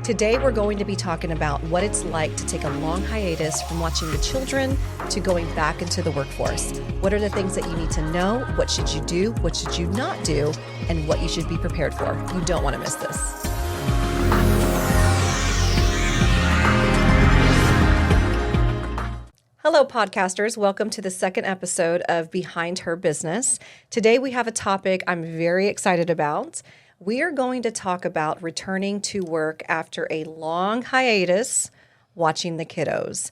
Today, we're going to be talking about what it's like to take a long hiatus from watching the children to going back into the workforce. What are the things that you need to know? What should you do? What should you not do? And what you should be prepared for. You don't want to miss this. Hello, podcasters. Welcome to the second episode of Behind Her Business. Today, we have a topic I'm very excited about. We are going to talk about returning to work after a long hiatus, watching the kiddos.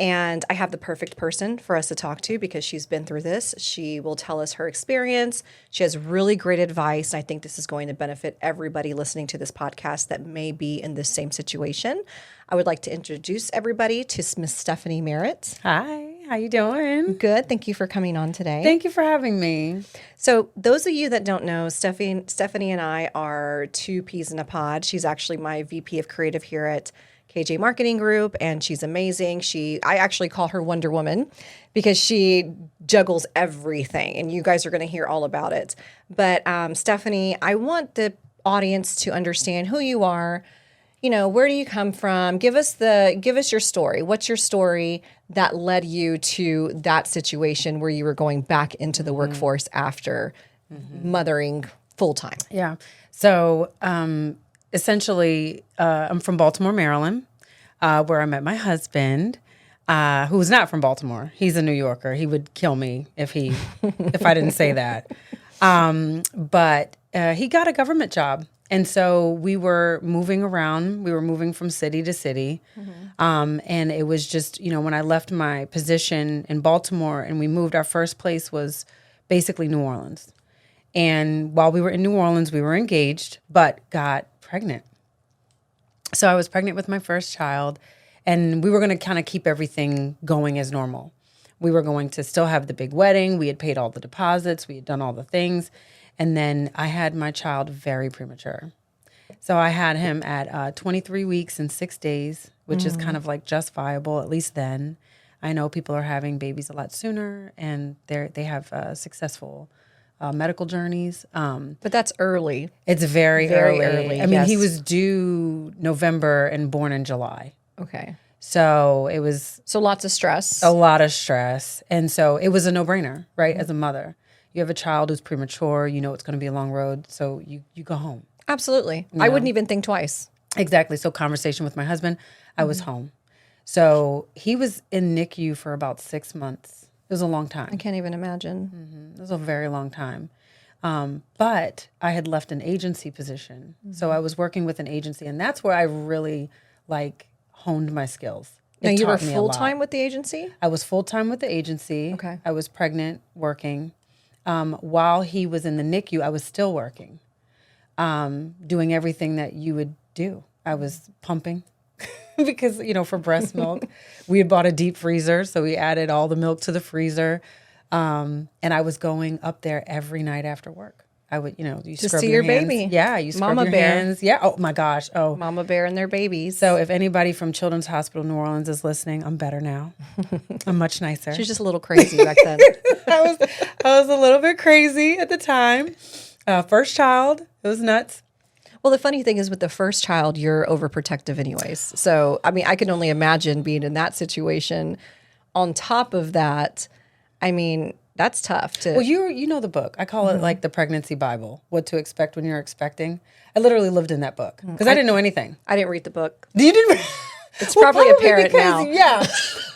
And I have the perfect person for us to talk to because she's been through this. She will tell us her experience. She has really great advice. I think this is going to benefit everybody listening to this podcast that may be in this same situation. I would like to introduce everybody to Miss Stephanie Merritt. Hi, how you doing? Good. Thank you for coming on today. Thank you for having me. So those of you that don't know, Stephanie and I are two peas in a pod. She's actually my VP of Creative here at KJ Marketing Group, and she's amazing. I actually call her Wonder Woman because she juggles everything, and you guys are going to hear all about it. But Stephanie, I want the audience to understand who you are. You know, where do you come from? Give us your story. What's your story that led you to that situation where you were going back into the workforce after mothering full time? Yeah. So essentially, I'm from Baltimore, Maryland, where I met my husband, who was not from Baltimore. He's a New Yorker. He would kill me if I didn't say that. But he got a government job. And so we were moving around. We were moving from city to city. And it was just, when I left my position in Baltimore and we moved, our first place was basically New Orleans. And while we were in New Orleans, we were engaged, but got pregnant. So I was pregnant with my first child, and we were going to kind of keep everything going as normal. We were going to still have the big wedding. We had paid all the deposits. We had done all the things. And then I had my child very premature. So I had him at 23 weeks and 6 days, which is kind of like just viable, at least then. I know people are having babies a lot sooner, and they have successful medical journeys. But that's early. It's very early. I mean, yes. He was due November and born in July. Okay. So it was... So lots of stress. A lot of stress. And so it was a no-brainer, right, as a mother. You have a child who's premature, you know it's going to be a long road, so you go home. Absolutely. I wouldn't even think twice. Exactly. So conversation with my husband, I was home. So he was in NICU for about 6 months. It was a long time. I can't even imagine. It was a very long time. But I had left an agency position. So I was working with an agency, and that's where I really honed my skills. Now, you were full-time with the agency? I was full-time with the agency. Okay. I was pregnant, working. While he was in the NICU, I was still working, doing everything that you would do. I was pumping because, for breast milk, we had bought a deep freezer. So we added all the milk to the freezer. And I was going up there every night after work. I would, you to scrub see your your hands. baby. Yeah, you scrub Mama your bear. hands. Yeah. Oh my gosh. Oh, Mama bear and their babies. so if anybody from Children's Hospital New Orleans is listening, I'm better now. I'm much nicer. She's just a little crazy back then. I was a little bit crazy at the time. First child, it was nuts. Well, the funny thing is with the first child, you're overprotective anyways. So, I mean, I can only imagine being in that situation. On top of that, I mean, that's tough to... Well, you know the book. I call it like the pregnancy Bible, what to expect when you're expecting. I literally lived in that book because I didn't know anything. I didn't read the book. You didn't? It's probably apparent now. Yeah,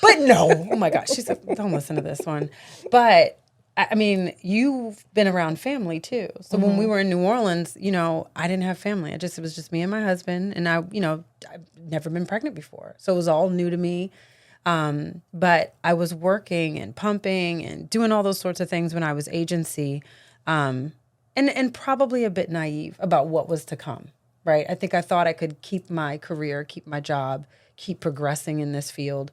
but no. Oh my gosh, she's like, don't listen to this one. But I mean, you've been around family too. So when we were in New Orleans, I didn't have family. It was just me and my husband, and I've never been pregnant before, so it was all new to me. But I was working and pumping and doing all those sorts of things when I was agency, and probably a bit naive about what was to come. Right? I think I thought I could keep my career, keep my job, keep progressing in this field,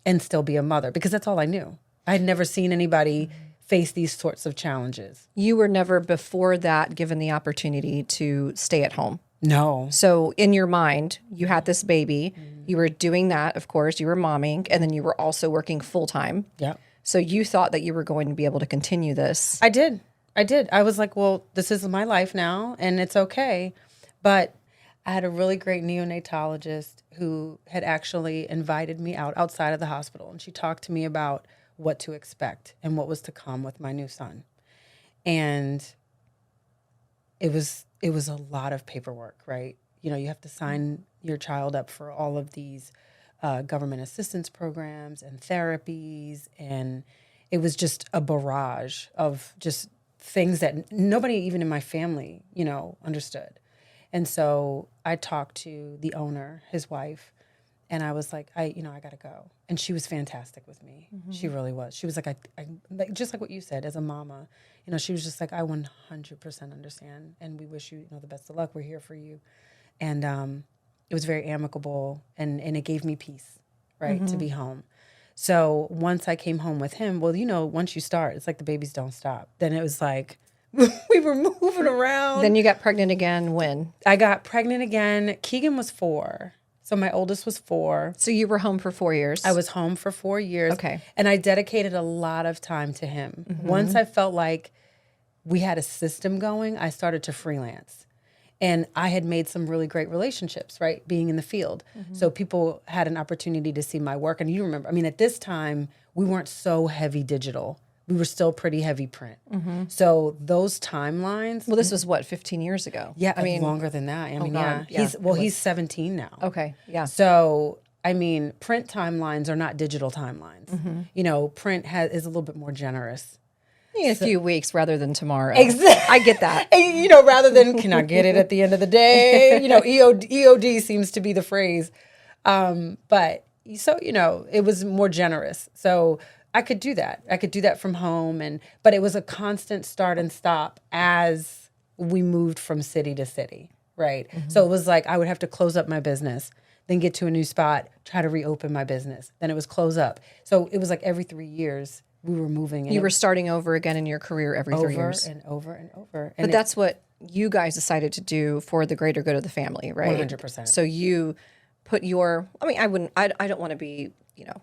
and still be a mother because that's all I knew. I had never seen anybody face these sorts of challenges. You were never before that given the opportunity to stay at home. No. So in your mind, you had this baby. You were doing that, of course. You were momming, and then you were also working full time. Yeah. So you thought that you were going to be able to continue this. I did. I was like, well, this is my life now, and it's okay. But I had a really great neonatologist who had actually invited me outside of the hospital, and she talked to me about what to expect and what was to come with my new son. And it was a lot of paperwork, right? You know, you have to sign your child up for all of these government assistance programs and therapies, and it was just a barrage of just things that nobody even in my family, you know, understood. And so I talked to the owner, his wife, and I was like, I got to go. And she was fantastic with me. Mm-hmm. She really was. She was like, I like, just like what you said, as a mama, you know, she was just like, I 100% understand. And we wish you, the best of luck. We're here for you. And it was very amicable, and it gave me peace, right, to be home. So once I came home with him, well, once you start, it's like the babies don't stop. Then it was like, we were moving around. Then you got pregnant again when? I got pregnant again. Keegan was 4. So my oldest was 4. So you were home for 4 years? I was home for 4 years. Okay. And I dedicated a lot of time to him. Mm-hmm. Once I felt like we had a system going, I started to freelance. And I had made some really great relationships, right, being in the field. Mm-hmm. So people had an opportunity to see my work. And you remember, I mean, at this time, we weren't so heavy digital. We were still pretty heavy print. Mm-hmm. So those timelines. Well, this was what, 15 years ago? Yeah, I mean, longer than that. I mean, yeah. He's 17 now. Okay, yeah. So, I mean, print timelines are not digital timelines. Mm-hmm. Print is a little bit more generous. In a few weeks rather than tomorrow. Exactly. I get that. Rather than, can I get it at the end of the day? EOD seems to be the phrase. But so, it was more generous. So I could do that. I could do that from home. But it was a constant start and stop as we moved from city to city, right? Mm-hmm. So it was like I would have to close up my business, then get to a new spot, try to reopen my business. Then it was close up. So it was like every 3 years we were moving. You were starting over again in your career every 3 years. Over and over. But that's what you guys decided to do for the greater good of the family, right? 100%. So you put I don't want to be,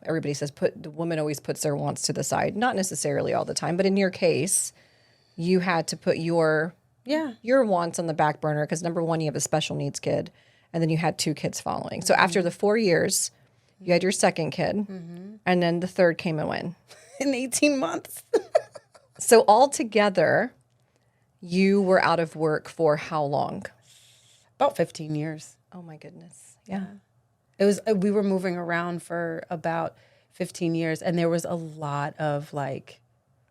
everybody says the woman always puts their wants to the side. Not necessarily all the time, but in your case, you had to put your wants on the back burner because number one, you have a special needs kid, and then you had 2 kids following. Mm-hmm. So after the 4 years, you had your second kid, and then the third came and went. In 18 months. So altogether, you were out of work for how long? About 15 years. Oh my goodness. Yeah. We were moving around for about 15 years, and there was a lot of like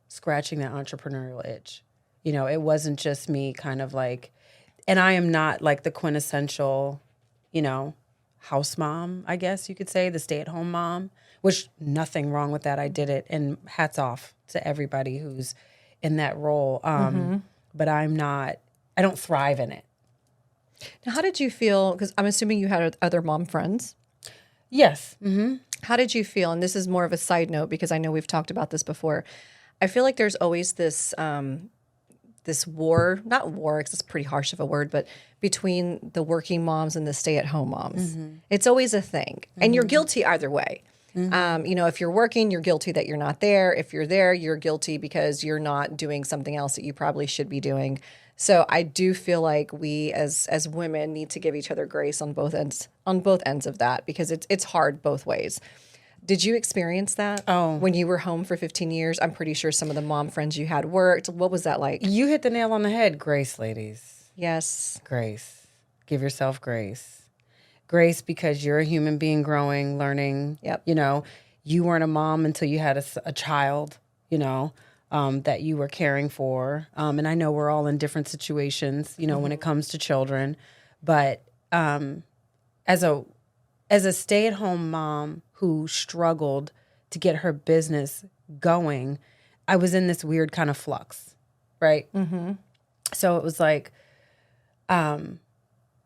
scratching that entrepreneurial itch. It wasn't just me kind of like, and I am not like the quintessential, house mom, I guess you could say, the stay-at-home mom, which nothing wrong with that. I did it, and hats off to everybody who's in that role. But I don't thrive in it. Now, how did you feel? Because I'm assuming you had other mom friends. Yes. Mm-hmm. How did you feel? And this is more of a side note because I know we've talked about this before. I feel like there's always this war, not war, because it's pretty harsh of a word, but between the working moms and the stay-at-home moms. Mm-hmm. It's always a thing. And you're guilty either way. Mm-hmm. If you're working, you're guilty that you're not there. If you're there, you're guilty because you're not doing something else that you probably should be doing. So I do feel like we as women need to give each other grace on both ends of that because it's hard both ways. Did you experience that when you were home for 15 years? I'm pretty sure some of the mom friends you had worked. What was that like? You hit the nail on the head. Grace, ladies. Yes. Grace. Give yourself grace. Grace because you're a human being growing, learning. Yep. You weren't a mom until you had a child, that you were caring for. And I know we're all in different situations, when it comes to children. But as a stay-at-home mom who struggled to get her business going, I was in this weird kind of flux, right? Mm-hmm. So it was like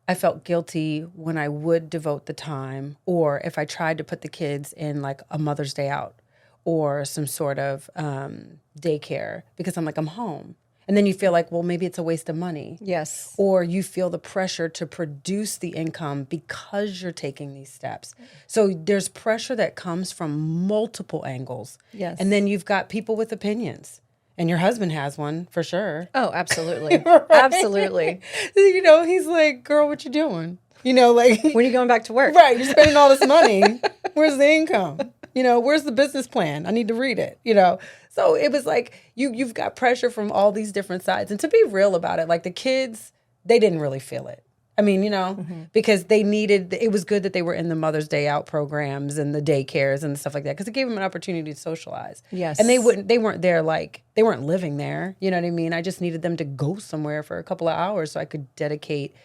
I felt guilty when I would devote the time, or if I tried to put the kids in like a Mother's Day out or some sort of daycare, because I'm home. And then you feel like, well, maybe it's a waste of money. Yes. Or you feel the pressure to produce the income because you're taking these steps. So there's pressure that comes from multiple angles. Yes. And then you've got people with opinions. And your husband has one for sure. Oh, absolutely. Right? Absolutely. You know, he's like, girl, what you doing? You know, like, When are you going back to work? right, you're spending all this money. Where's the income? You know, where's the business plan? I need to read it, you know. So it was like you've got pressure from all these different sides. And to be real about it, like the kids, they didn't really feel it. I mean, you know, because it was good that they were in the Mother's Day Out programs and the daycares and stuff like that, because it gave them an opportunity to socialize. Yes. And they weren't there, like, they weren't living there. You know what I mean? I just needed them to go somewhere for a couple of hours so I could dedicate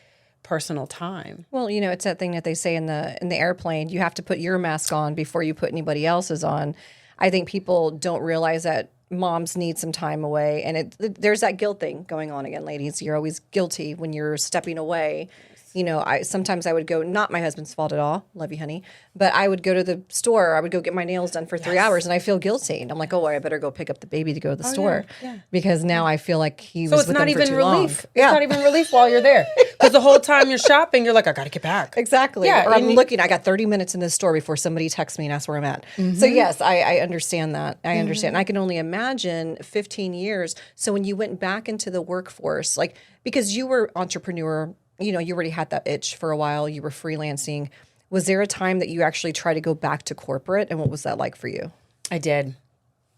personal time. Well, you know, it's that thing that they say in the airplane, you have to put your mask on before you put anybody else's on. I think people don't realize that moms need some time away, and there's that guilt thing going on again, ladies. You're always guilty when you're stepping away. You know, sometimes I would go, not my husband's fault at all, love you, honey, but I would go to the store, I would go get my nails done for 3 hours, and I feel guilty. And I'm like, oh, I better go pick up the baby to go to the store, because now I feel like he was with them for too long. It's not even relief while you're there, because the whole time you're shopping, you're like, I got to get back. Exactly. Yeah, or I'm looking, I got 30 minutes in this store before somebody texts me and asks where I'm at. So yes, I understand that. I understand. And I can only imagine 15 years. So when you went back into the workforce, like, because you were entrepreneur, you know, you already had that itch for a while, you were freelancing. Was there a time that you actually tried to go back to corporate? And what was that like for you? I did.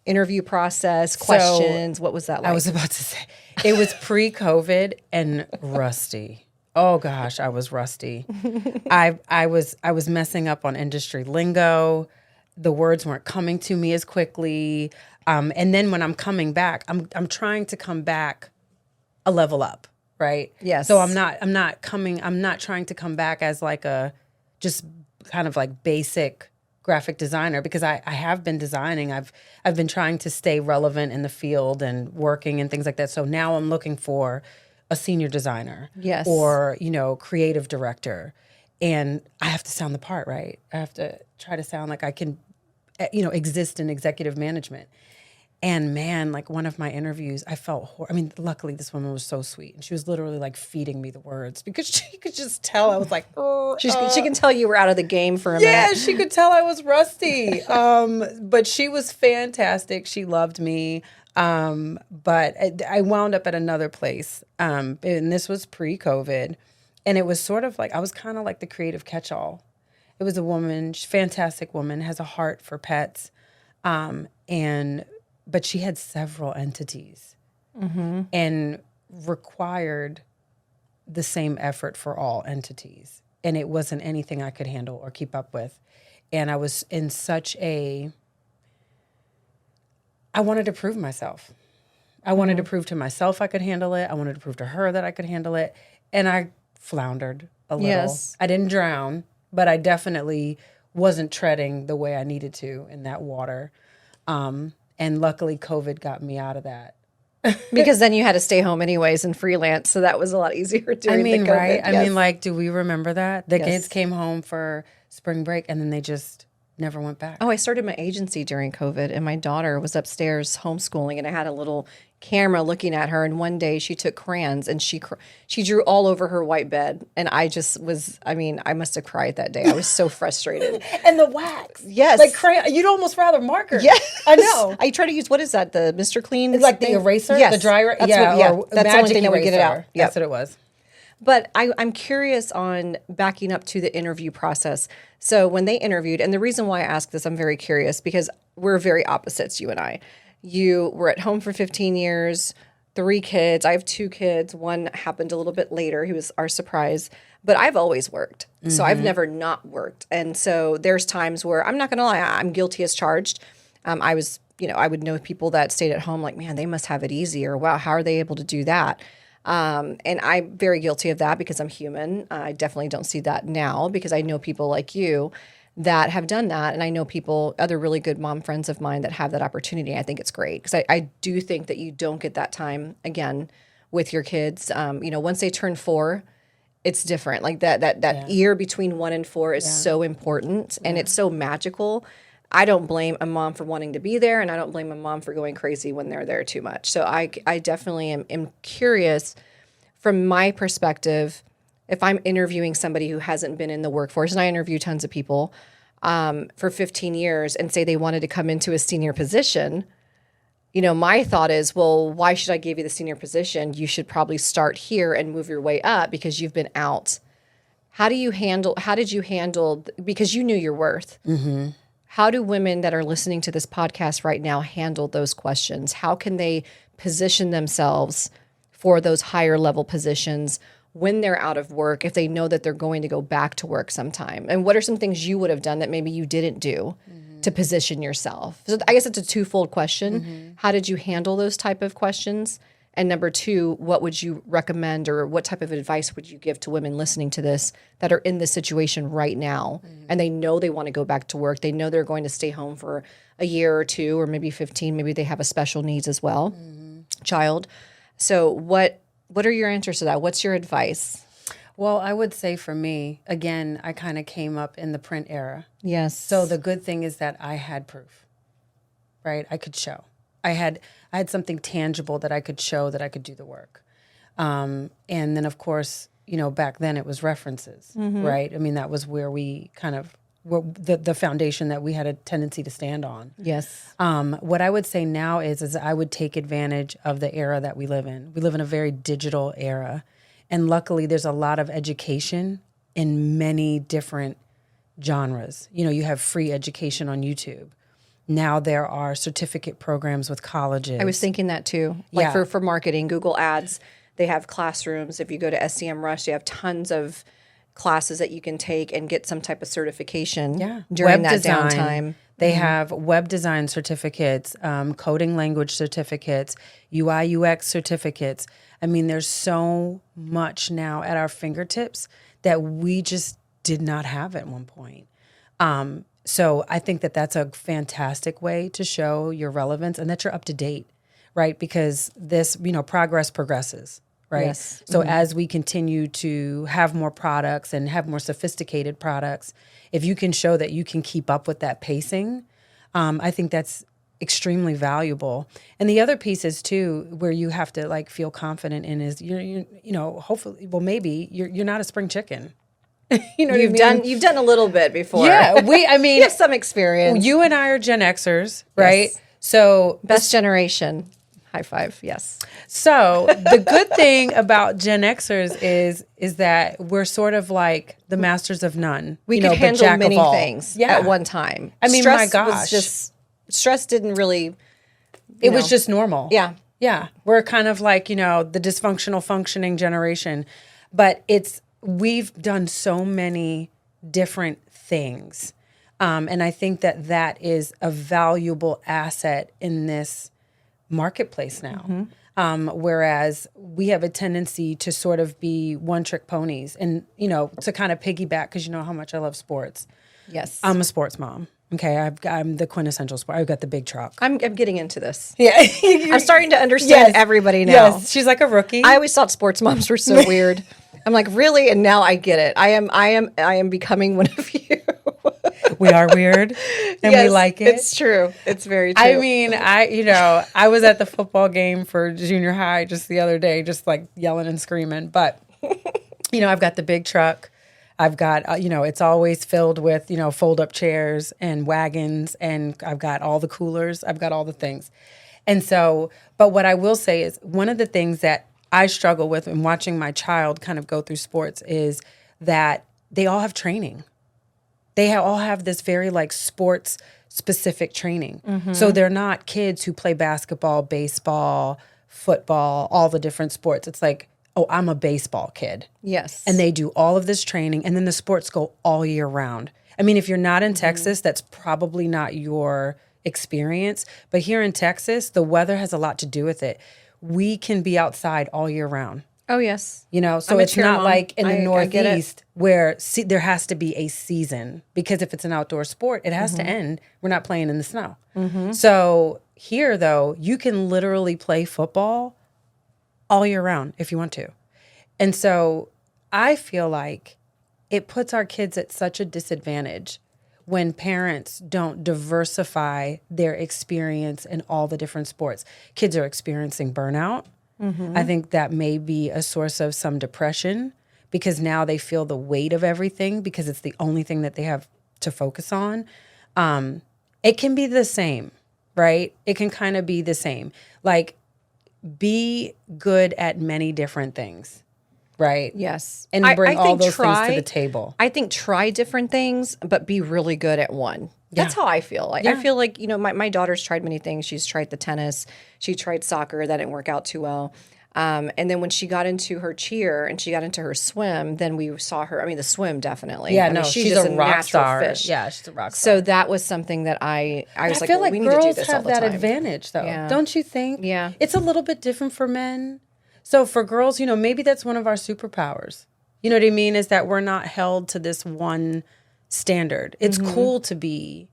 Interview process, questions, what was that like? I was about to say, it was pre-COVID and rusty. Oh gosh, I was rusty. I was messing up on industry lingo. The words weren't coming to me as quickly. And then when I'm coming back, I'm trying to come back a level up. Right. Yes. So I'm not trying to come back as like a just kind of like basic graphic designer, because I have been designing. I've been trying to stay relevant in the field and working and things like that. So now I'm looking for a senior designer. Yes. Or, you know, creative director. And I have to sound the part, right? I have to try to sound like I can, you know, exist in executive management. And man, like one of my interviews, I felt, luckily this woman was so sweet. And she was literally like feeding me the words, because she could just tell I was like, she can tell you were out of the game for a minute. Yeah, she could tell I was rusty. But she was fantastic. She loved me. But I wound up at another place. And this was pre-COVID. And it was sort of like, I was kind of like the creative catch-all. It was a woman, fantastic woman, has a heart for pets. But she had several entities and required the same effort for all entities. And it wasn't anything I could handle or keep up with. And I was in I wanted to prove myself. I wanted to prove to myself I could handle it. I wanted to prove to her that I could handle it. And I floundered a little. Yes. I didn't drown, but I definitely wasn't treading the way I needed to in that water. And luckily, COVID got me out of that. Because then you had to stay home anyways and freelance, so that was a lot easier during the COVID. Right? Yes. I mean, like, do we remember that? The kids came home for spring break, and then they just never went back. Oh, I started my agency during COVID, and my daughter was upstairs homeschooling, and I had a little camera looking at her, and one day she took crayons and she drew all over her white bed, and I just was, I must have cried that day. I was so frustrated. And the wax. Yes. Like crayon, you'd almost rather marker. Yes. I know. I try to use, what is that, the Mr. Clean? It's like the eraser, yes. the dry eraser? That's that's the only thing that would get it out. Yep. That's what it was. But I'm curious on backing up to the interview process. So when they interviewed, and the reason why I ask this, I'm very curious, because we're very opposites, you and I. You were at home for 15 years, 3 kids. I have 2 kids. One happened a little bit later. He was our surprise. But I've always worked. So I've never not worked. And so there's times where, I'm not going to lie, I'm guilty as charged. I would know people that stayed at home like, man, they must have it easy, or wow, how are they able to do that? And I'm very guilty of that because I'm human. I definitely don't see that now, because I know people like you that have done that. And I know people, other really good mom friends of mine that have that opportunity. I think it's great, because I do think that you don't get that time again with your kids. Once they turn 4, it's different. Like that year between 1 and 4 is so important, and it's so magical. I don't blame a mom for wanting to be there, and I don't blame a mom for going crazy when they're there too much. So I definitely am curious from my perspective, if I'm interviewing somebody who hasn't been in the workforce, and I interview tons of people for 15 years, and say they wanted to come into a senior position, my thought is, well, why should I give you the senior position? You should probably start here and move your way up because you've been out. How did you handle, because you knew your worth. Mm-hmm. How do women that are listening to this podcast right now handle those questions? How can they position themselves for those higher level positions when they're out of work, if they know that they're going to go back to work sometime? And what are some things you would have done that maybe you didn't do to position yourself? So I guess it's a twofold question. How did you handle those type of questions? And number two, what would you recommend, or what type of advice would you give to women listening to this that are in this situation right now and they know they want to go back to work? They know they're going to stay home for a year or two, or maybe 15. Maybe they have a special needs as well, child. So what are your answers to that? What's your advice? Well, I would say for me, again, I kind of came up in the print era. Yes. So the good thing is that I had proof, right? I could show. I had something tangible that I could show that I could do the work. And then, of course, back then it was references, right? I mean, that was where we kind of were the foundation that we had a tendency to stand on. Yes. What I would say now is I would take advantage of the era that we live in. We live in a very digital era. And luckily, there's a lot of education in many different genres. You have free education on YouTube. Now there are certificate programs with colleges. I was thinking that too. For marketing, Google Ads, they have classrooms. If you go to SEMrush, you have tons of classes that you can take and get some type of certification during that downtime. They have web design certificates, coding language certificates, UI, UX certificates. I mean, there's so much now at our fingertips that we just did not have at one point. So I think that that's a fantastic way to show your relevance and that you're up to date, right? Because this, progress progresses, right? Yes. So as we continue to have more products and have more sophisticated products, if you can show that you can keep up with that pacing, I think that's extremely valuable. And the other piece is too, where you have to feel confident in is hopefully, well, maybe you're not a spring chicken. You've done a little bit before. Yeah, you have some experience. You and I are Gen Xers, right? Yes. So best generation. High five. Yes. So the good thing about Gen Xers is that we're sort of like the masters of none. We could handle many things at one time. I mean, my gosh, stress didn't really. It was just normal. Yeah. Yeah. We're kind of like the dysfunctional functioning generation, but we've done so many different things. And I think that is a valuable asset in this marketplace now. Whereas we have a tendency to sort of be one-trick ponies and, to kind of piggyback, because you know how much I love sports. Yes. I'm a sports mom. Okay, I'm the quintessential sport. I've got the big truck. I'm getting into this. Yeah. I'm starting to understand everybody now. Yes, she's like a rookie. I always thought sports moms were so weird. I'm like, really? And now I get it. I am becoming one of you. We are weird and we like it. It's true. It's very true. I mean, I was at the football game for junior high just the other day, just like yelling and screaming. But, I've got the big truck. I've got, it's always filled with, fold up chairs and wagons, and I've got all the coolers. I've got all the things. And so, but what I will say is one of the things that I struggle with in watching my child kind of go through sports is that they all have training. They all have this very sports specific training. Mm-hmm. So they're not kids who play basketball, baseball, football, all the different sports. It's like, oh, I'm a baseball kid. Yes. And they do all of this training, and then the sports go all year round. I mean, if you're not in Texas, that's probably not your experience. But here in Texas, the weather has a lot to do with it. We can be outside all year round. Oh, yes. So it's not like in the Northeast where there has to be a season, because if it's an outdoor sport, it has to end. We're not playing in the snow. Mm-hmm. So here, though, you can literally play football all year round if you want to. And so I feel like it puts our kids at such a disadvantage when parents don't diversify their experience in all the different sports. Kids are experiencing burnout. Mm-hmm. I think that may be a source of some depression, because now they feel the weight of everything because it's the only thing that they have to focus on. It can be the same. right? It can kind of be the same. Like, be good at many different things, right? Yes. And bring all those things to the table. I think try different things, but be really good at one. That's how I feel. I feel like, my daughter's tried many things. She's tried the tennis. She tried soccer. That didn't work out too well. And then when she got into her cheer and she got into her swim, then we saw her. I mean, the swim definitely. Yeah, I mean, no, she's she's just a rock natural star. fish. Yeah, she's a rock star. So that was something that I was like, feel like we need to do girls this all have the that time. advantage, though. Yeah. Don't you think? Yeah. It's a little bit different for men. So for girls, maybe that's one of our superpowers. You know what I mean? Is that we're not held to this one standard. It's cool to be,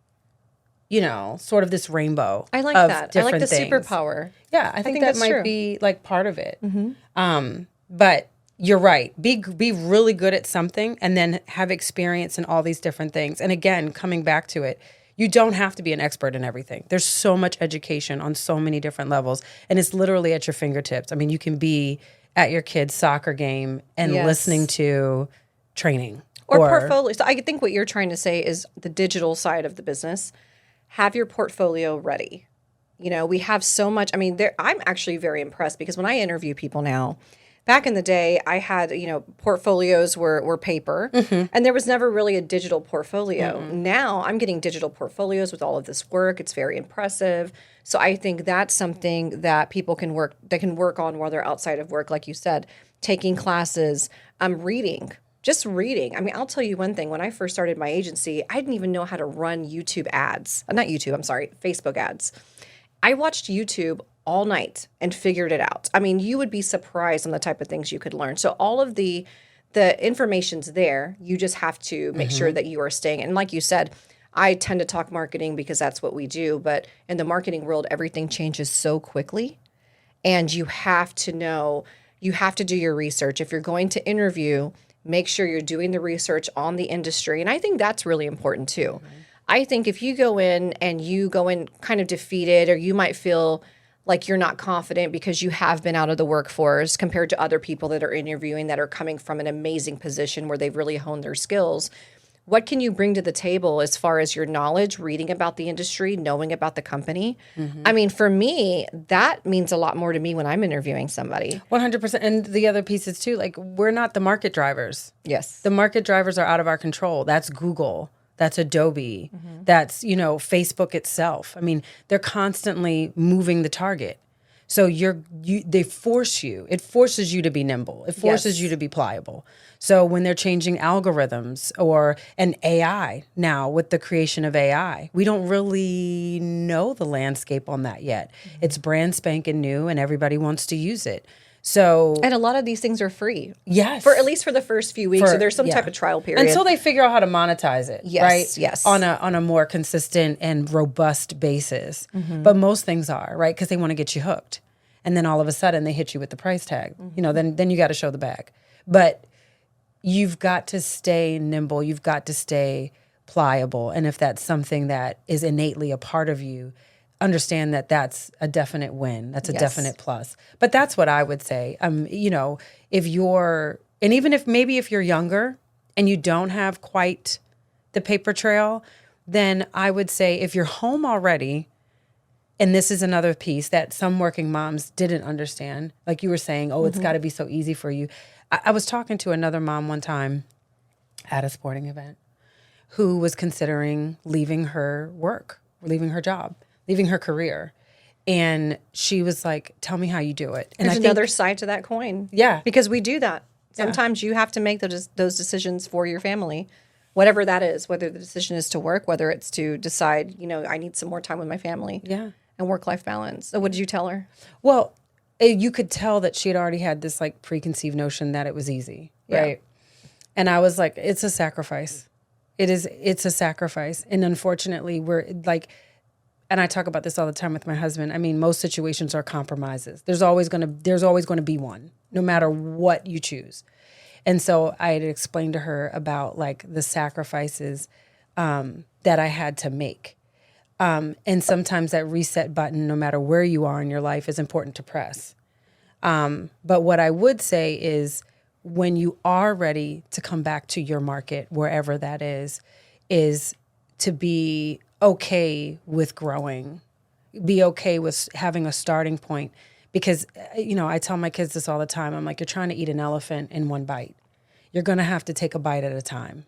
sort of this rainbow. I like of that. I like the things. superpower. Yeah, I think that that's might true. be like part of it. But you're right. Be really good at something and then have experience in all these different things. And again, coming back to it, you don't have to be an expert in everything. There's so much education on so many different levels, and it's literally at your fingertips. I mean, you can be at your kid's soccer game and listening to training. Or portfolio. So I think what you're trying to say is the digital side of the business. Have your portfolio ready. We have so much. I mean, I'm actually very impressed because when I interview people now, back in the day, I had, portfolios were paper and there was never really a digital portfolio. Now I'm getting digital portfolios with all of this work. It's very impressive. So I think that's something that people can work on while they're outside of work. Like you said, taking classes, reading. Just reading. I mean, I'll tell you one thing. When I first started my agency, I didn't even know how to run YouTube ads. Not YouTube, I'm sorry, Facebook ads. I watched YouTube all night and figured it out. I mean, you would be surprised on the type of things you could learn. So all of the information's there. You just have to make sure that you are staying. And like you said, I tend to talk marketing because that's what we do. But in the marketing world, everything changes so quickly. And you have to do your research. If you're going to interview, make sure you're doing the research on the industry. And I think that's really important too. I think if you go in kind of defeated, or you might feel like you're not confident because you have been out of the workforce compared to other people that are interviewing that are coming from an amazing position where they've really honed their skills. What can you bring to the table as far as your knowledge, reading about the industry, knowing about the company? I mean, for me, that means a lot more to me when I'm interviewing somebody. 100%. And the other piece is too, like, we're not the market drivers. Yes. The market drivers are out of our control. That's Google. That's Adobe. That's, Facebook itself. I mean, they're constantly moving the target. So they force you. It forces you to be nimble. It forces you to be pliable. So when they're changing algorithms and AI now with the creation of AI, we don't really know the landscape on that yet. It's brand spanking new and everybody wants to use it. So, and a lot of these things are free. Yes. For at least for the first few weeks. So there's some type of trial period. Until they figure out how to monetize it. Yes, right? yes. On a more consistent and robust basis. But most things are, right? Because they want to get you hooked. And then all of a sudden they hit you with the price tag. Then you got to show the bag. But you've got to stay nimble. You've got to stay pliable. And if that's something that is innately a part of you, understand that that's a definite win. That's a definite plus. But that's what I would say. If you're younger and you don't have quite the paper trail, then I would say if you're home already, and this is another piece that some working moms didn't understand, like you were saying, it's got to be so easy for you. I was talking to another mom one time at a sporting event who was considering leaving her work, leaving her job, leaving her career. And she was like, tell me how you do it. And There's another side to that coin. Yeah. Because we do that. Sometimes you have to make those decisions for your family, whatever that is, whether the decision is to work, whether it's to decide, I need some more time with my family. Yeah. And work-life balance. So what did you tell her? Well, you could tell that she had already had this like preconceived notion that it was easy. Right. And I was like, it's a sacrifice. It's a sacrifice. And unfortunately, we're like, and I talk about this all the time with my husband. I mean, most situations are compromises. There's always going to be one, no matter what you choose. And so I had explained to her about like the sacrifices that I had to make. And sometimes that reset button, no matter where you are in your life, is important to press. But what I would say is when you are ready to come back to your market, wherever that is to be okay with growing, be okay with having a starting point. Because, I tell my kids this all the time. I'm like, you're trying to eat an elephant in one bite. You're going to have to take a bite at a time.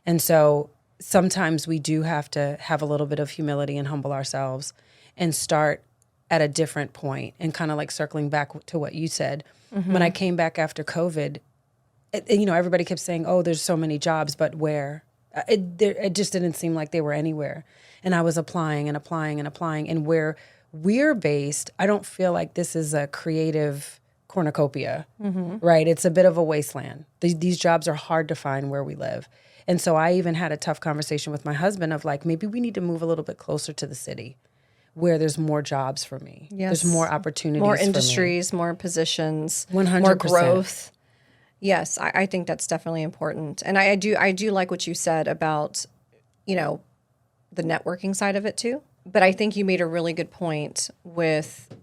And so sometimes we do have to have a little bit of humility and humble ourselves and start at a different point. And kind of like circling back to what you said, when I came back after COVID, everybody kept saying, oh, there's so many jobs, but where? It just didn't seem like they were anywhere. And I was applying and applying and applying. And where we're based, I don't feel like this is a creative cornucopia, right? It's a bit of a wasteland. These jobs are hard to find where we live. And so I even had a tough conversation with my husband of like, maybe we need to move a little bit closer to the city where there's more jobs for me. Yes. There's more opportunities more for me. industries, more positions, 100%. more growth. Yes, I think that's definitely important. And I do like what you said about, the networking side of it too. But I think you made a really good point with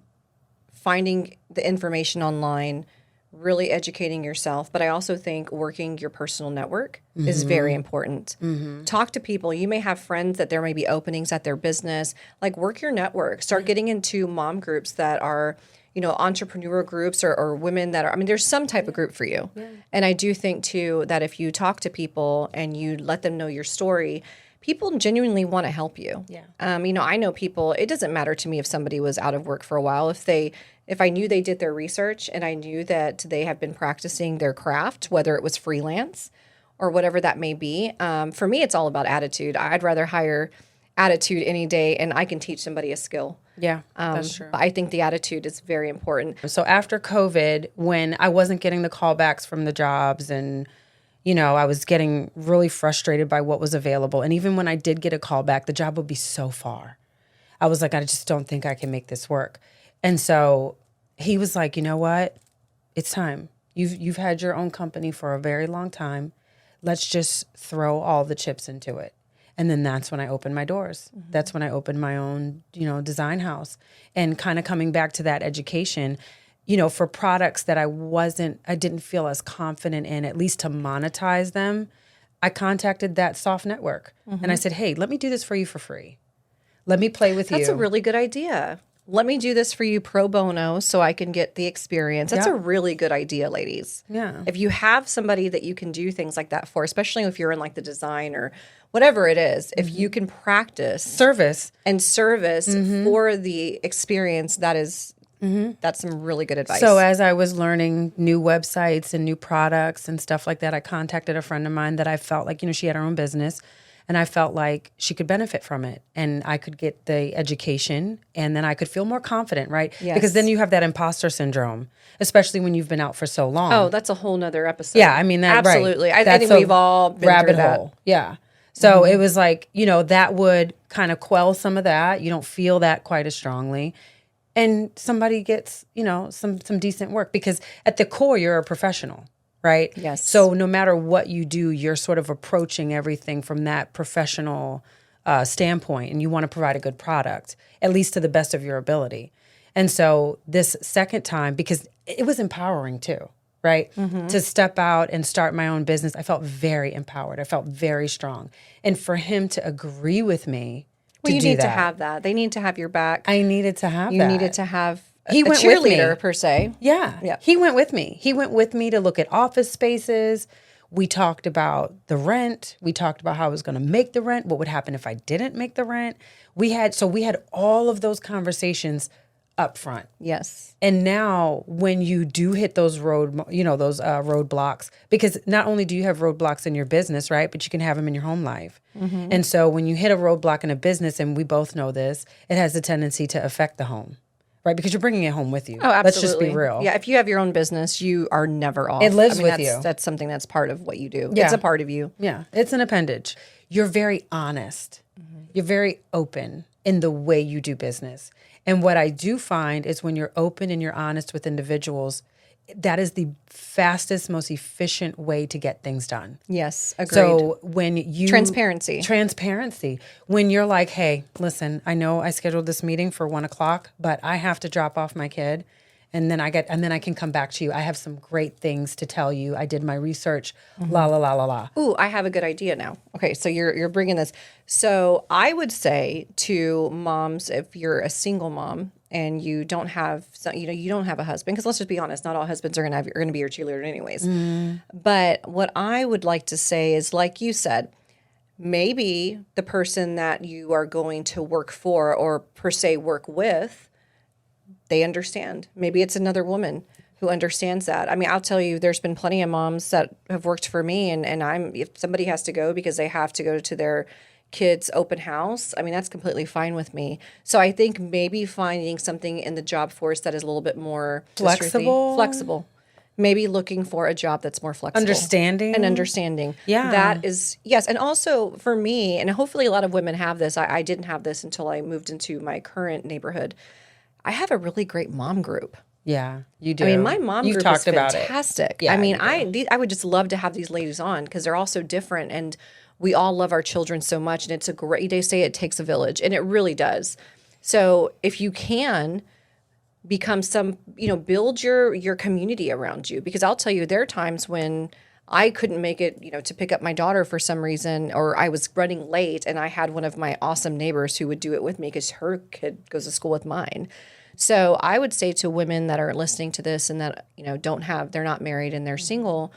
finding the information online, really educating yourself. But I also think working your personal network is very important. Talk to people. You may have friends that there may be openings at their business. Like work your network. Start getting into mom groups that are, entrepreneur groups or women that are, there's some type of group for you. Yeah. And I do think too that if you talk to people and you let them know your story, people genuinely want to help you. Yeah. I know people, it doesn't matter to me if somebody was out of work for a while. If I knew they did their research and I knew that they have been practicing their craft, whether it was freelance or whatever that may be. For me, it's all about attitude. I'd rather hire attitude any day, and I can teach somebody a skill. Yeah, that's true. But I think the attitude is very important. So after COVID, when I wasn't getting the callbacks from the jobs and I was getting really frustrated by what was available. And even when I did get a call back, the job would be so far. I was like, I just don't think I can make this work. And so he was like, you know what? It's time. You've had your own company for a very long time. Let's just throw all the chips into it. And then that's when I opened my doors. That's when I opened my own, design house. And kind of coming back to that education, for products that I didn't feel as confident in, at least to monetize them, I contacted that soft network. And I said, hey, let me do this for you for free. Let me play with you. That's a really good idea. Let me do this for you pro bono so I can get the experience. That's a really good idea, ladies. Yeah. If you have somebody that you can do things like that for, especially if you're in like the design or whatever it is, if you can practice service for the experience, that's some really good advice. So as I was learning new websites and new products and stuff like that, I contacted a friend of mine that I felt like, she had her own business. And I felt like she could benefit from it and I could get the education and then I could feel more confident, right? Yes. Because then you have that imposter syndrome, especially when you've been out for so long. Oh, that's a whole nother episode. Yeah, absolutely. Right. I think we've all been rabbit through hole. that. Yeah. So it was like, that would kind of quell some of that. You don't feel that quite as strongly. And somebody gets, some decent work because at the core, you're a professional. Right? Yes. So no matter what you do, you're sort of approaching everything from that professional standpoint, and you want to provide a good product, at least to the best of your ability. And so this second time, because it was empowering too, right? To step out and start my own business, I felt very empowered. I felt very strong. And for him to agree with me to you do need that, to have that. They need to have your back. I needed to have that. You needed to have He a went with me. cheerleader per se. Yeah. He went with me. He went with me to look at office spaces. We talked about the rent. We talked about how I was going to make the rent. What would happen if I didn't make the rent? We had all of those conversations up front. Yes. And now when you do hit those roadblocks, because not only do you have roadblocks in your business, right, but you can have them in your home life. And so when you hit a roadblock in a business, and we both know this, it has a tendency to affect the home. Right, because you're bringing it home with you. Oh, absolutely. Let's just be real. Yeah, if you have your own business, you are never off. It lives with you. That's something that's part of what you do. Yeah. It's a part of you. Yeah, it's an appendage. You're very honest. You're very open in the way you do business. And what I do find is when you're open and you're honest with individuals, that is the fastest, most efficient way to get things done. Yes, agreed. So when you... Transparency. When you're like, hey, listen, I know I scheduled this meeting for 1:00, but I have to drop off my kid And then I can come back to you. I have some great things to tell you. I did my research. La la la la la. Ooh, I have a good idea now. Okay, so you're bringing this. So I would say to moms, if you're a single mom and you don't have, you don't have a husband, because let's just be honest, not all husbands are going to be your cheerleader anyways. But what I would like to say is, like you said, maybe the person that you are going to work for or per se work with, they understand. Maybe it's another woman who understands that. I mean, I'll tell you, there's been plenty of moms that have worked for me, and if somebody has to go because they have to go to their kids' open house, I mean, that's completely fine with me. So I think maybe finding something in the job force that is a little bit more flexible. Maybe looking for a job that's more flexible. Understanding. Yeah. That is, yes. And also for me, and hopefully a lot of women have this, I didn't have this until I moved into my current neighborhood. I have a really great mom group. Yeah, you do. I mean, my mom You've group talked is about fantastic. It. Yeah, I mean, I would just love to have these ladies on because they're all so different, and we all love our children so much. And it's a great. They say it takes a village, and it really does. So if you can become build your community around you, because I'll tell you, there are times when I couldn't make it, to pick up my daughter for some reason, or I was running late, and I had one of my awesome neighbors who would do it with me because her kid goes to school with mine. So I would say to women that are listening to this and that, they're not married and they're single,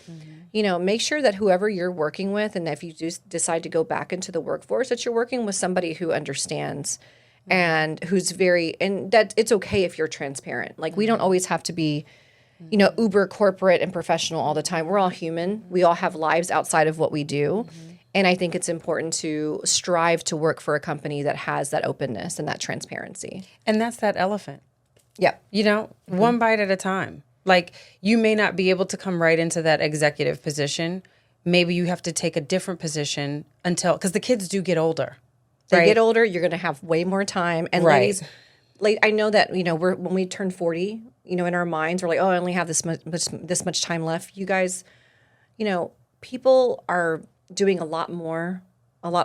make sure that whoever you're working with, and if you do decide to go back into the workforce, that you're working with somebody who understands and who's and that it's okay if you're transparent. Like, we don't always have to be, uber corporate and professional all the time. We're all human. We all have lives outside of what we do. And I think it's important to strive to work for a company that has that openness and that transparency. And that's that elephant. Yeah. One bite at a time. Like, you may not be able to come right into that executive position. Maybe you have to take a different position because the kids do get older. They get older, you're going to have way more time. And ladies, I know that, when we turn 40, in our minds, we're like, oh, I only have this much time left. You guys, people are doing a lot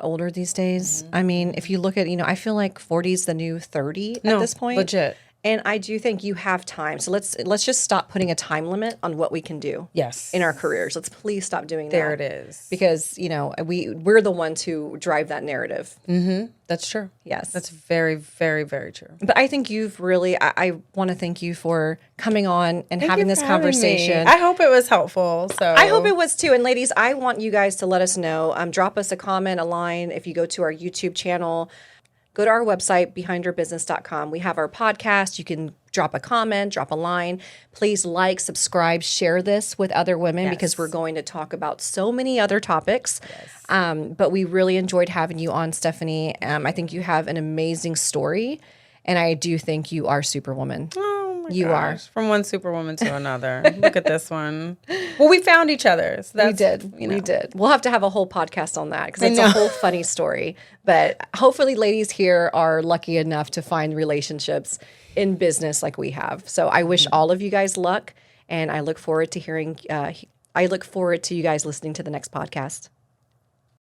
older these days. I mean, if you look at, I feel like 40 is the new 30 at this point. Legit. And I do think you have time. So let's just stop putting a time limit on what we can do. Yes. In our careers. Let's please stop doing that. There it is. Because, we're the ones who drive that narrative. Mm-hmm. That's true. Yes. That's very, very, very true. But I think you've really, I want to thank you for coming on and having this conversation. I hope it was helpful. So I hope it was too. And ladies, I want you guys to let us know. Drop us a comment, a line if you go to our YouTube channel. Go to our website, behindyourbusiness.com. We have our podcast. You can drop a comment, drop a line. Please like, subscribe, share this with other women because we're going to talk about so many other topics. Yes. But we really enjoyed having you on, Stephanie. I think you have an amazing story, and I do think you are Superwoman. Oh my gosh. Are. From one Superwoman to another. Look at this one. Well, we found each other. So we did. We did. We'll have to have a whole podcast on that because it's a whole funny story. But hopefully ladies here are lucky enough to find relationships in business like we have. So I wish all of you guys luck, and I look forward to you guys listening to the next podcast.